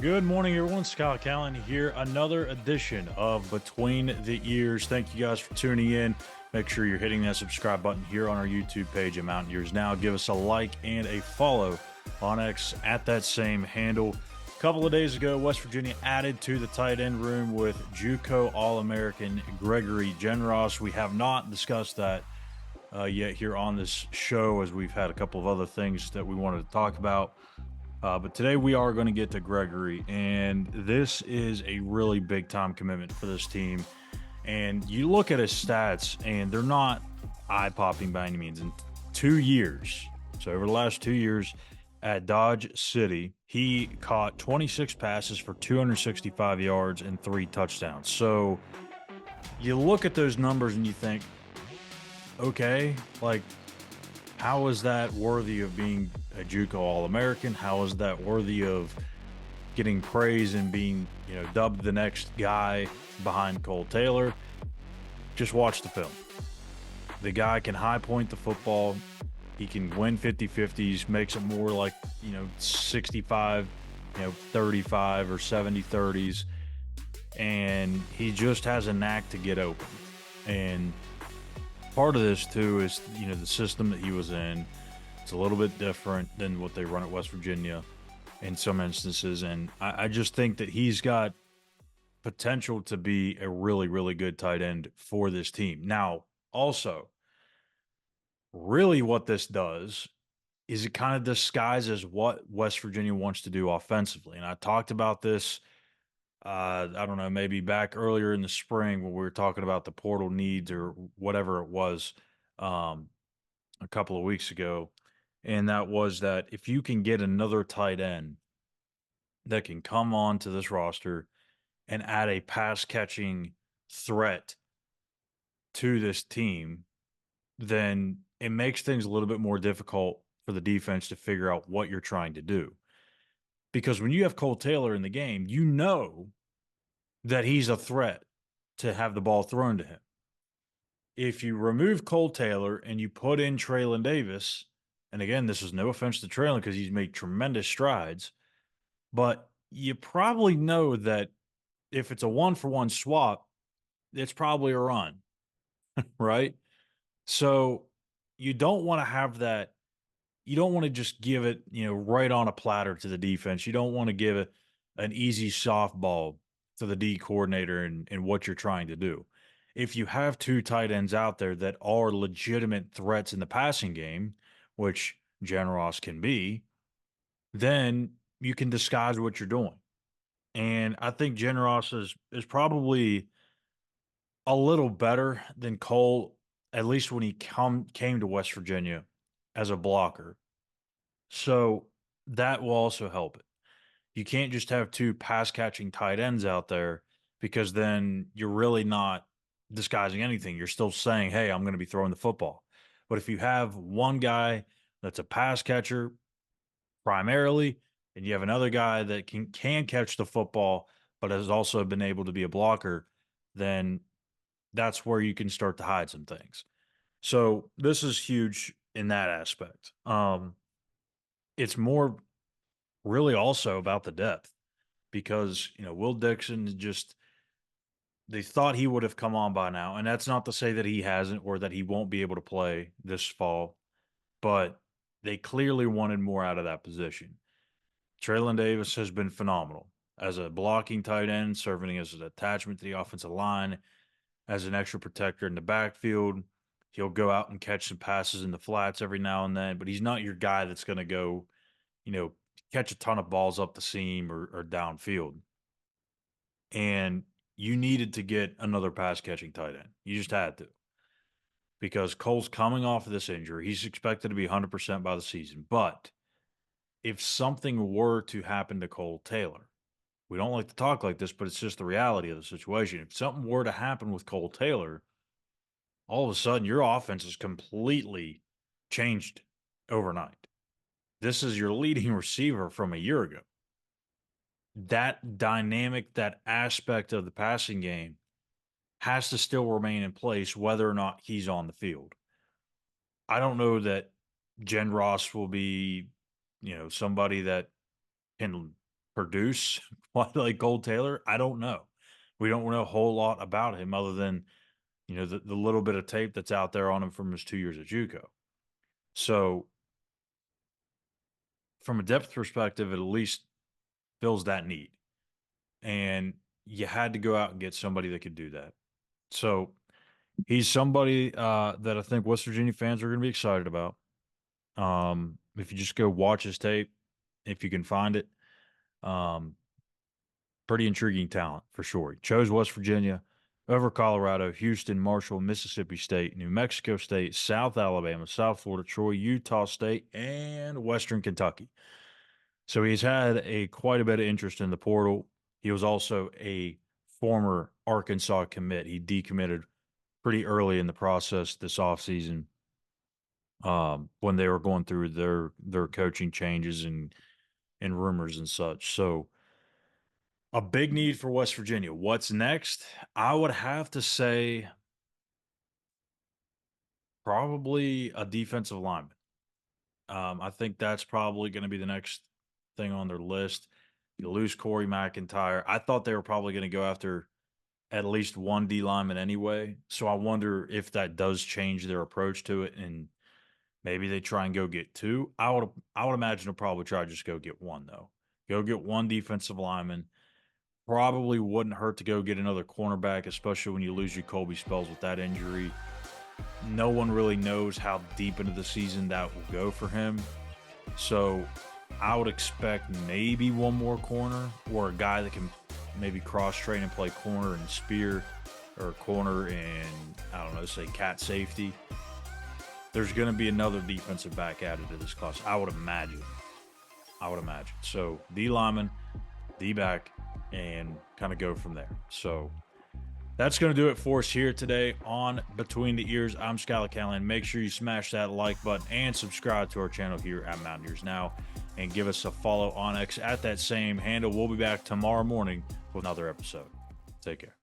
Good morning, everyone. Scott Callen here. Another edition of Between the Ears. Thank you guys for tuning in. Make sure you're hitting that subscribe button here on our YouTube page at Mountaineers Now. Give us a like and a follow on X at that same handle. A couple of days ago, West Virginia added to the tight end room with JUCO All-American Gregory Genross. We have not discussed that yet here on this show, as we've had a couple of other things that we wanted to talk about. But today we are going to get to Gregory, and this is a really big time commitment for this team. And you look at his stats, and they're not eye popping by any means. In 2 years, so over the last 2 years at Dodge City, he caught 26 passes for 265 yards and 3 touchdowns. So you look at those numbers and you think, okay, like, how is that worthy of being a JUCO All-American? How is that worthy of getting praise and being, dubbed the next guy behind Kole Taylor? Just watch the film. The guy can high point the football. He can win 50-50s, makes it more like, 65, 35 or 70-30s. And he just has a knack to get open. And part of this too is the system that he was in. It's a little bit different than what they run at West Virginia in some instances, and I just think that he's got potential to be a really, really good tight end for this team. Now, also, really what this does is it kind of disguises what West Virginia wants to do offensively, and I talked about this I don't know, maybe back earlier in the spring when we were talking about the portal needs or whatever it was a couple of weeks ago. And that was that if you can get another tight end that can come on to this roster and add a pass catching threat to this team, then it makes things a little bit more difficult for the defense to figure out what you're trying to do. Because when you have Kole Taylor in the game, you know that he's a threat to have the ball thrown to him. If you remove Kole Taylor and you put in Traylon Davis, and again, this is no offense to Traylon because he's made tremendous strides, but you probably know that if it's a one-for-one swap, it's probably a run, right? So you don't want to have that. You don't want to just give it, right on a platter to the defense. You don't want to give it an easy softball to the D coordinator and what you're trying to do. If you have two tight ends out there that are legitimate threats in the passing game, which Genross can be, then you can disguise what you're doing. And I think Genross is probably a little better than Kole, at least when he came to West Virginia as a blocker. So that will also help it. You can't just have two pass catching tight ends out there because then you're really not disguising anything. You're still saying, hey, I'm going to be throwing the football. But if you have one guy that's a pass catcher primarily, and you have another guy that can catch the football, but has also been able to be a blocker, then that's where you can start to hide some things. So this is huge in that aspect. It's more really also about the depth because, Will Dixon just, they thought he would have come on by now. And that's not to say that he hasn't or that he won't be able to play this fall, but they clearly wanted more out of that position. Traylon Davis has been phenomenal as a blocking tight end, serving as an attachment to the offensive line, as an extra protector in the backfield. He'll go out and catch some passes in the flats every now and then, but he's not your guy that's going to go, catch a ton of balls up the seam or downfield. And you needed to get another pass catching tight end. You just had to. Because Cole's coming off of this injury. He's expected to be 100% by the season. But if something were to happen to Kole Taylor, we don't like to talk like this, but it's just the reality of the situation. If something were to happen with Kole Taylor, all of a sudden your offense is completely changed overnight. This is your leading receiver from a year ago. That dynamic, that aspect of the passing game has to still remain in place whether or not he's on the field. I don't know that Genross will be, somebody that can produce quite like Kole Taylor? I don't know. We don't know a whole lot about him other than, the little bit of tape that's out there on him from his 2 years at JUCO. So from a depth perspective, it at least fills that need. And you had to go out and get somebody that could do that. So he's somebody that I think West Virginia fans are going to be excited about. If you just go watch his tape, if you can find it, um, pretty intriguing talent for sure. He chose West Virginia over Colorado, Houston, Marshall, Mississippi State, New Mexico State, South Alabama, South Florida, Troy, Utah State, and Western Kentucky. So he's had quite a bit of interest in the portal. He was also a former Arkansas commit. He decommitted pretty early in the process this offseason, when they were going through their coaching changes and rumors and such. So a big need for West Virginia. What's next? I would have to say probably a defensive lineman. I think that's probably going to be the next thing on their list. You lose Corey McIntyre. I thought they were probably going to go after at least one D lineman anyway. So I wonder if that does change their approach to it, and maybe they try and go get two. I would imagine they'll probably try to just go get one though. Go get one defensive lineman. Probably wouldn't hurt to go get another cornerback, especially when you lose your Colby Spells with that injury. No one really knows how deep into the season that will go for him. So I would expect maybe one more corner or a guy that can maybe cross-train and play corner and spear, or corner and, I don't know, say cat safety. There's going to be another defensive back added to this class, I would imagine. So D lineman, D back, and kind of go from there. So that's going to do it for us here today on Between the Ears. I'm Skylar Callahan. Make sure you smash that like button and subscribe to our channel here at Mountaineers Now, and give us a follow on X at that same handle. We'll be back tomorrow morning with another episode. Take care.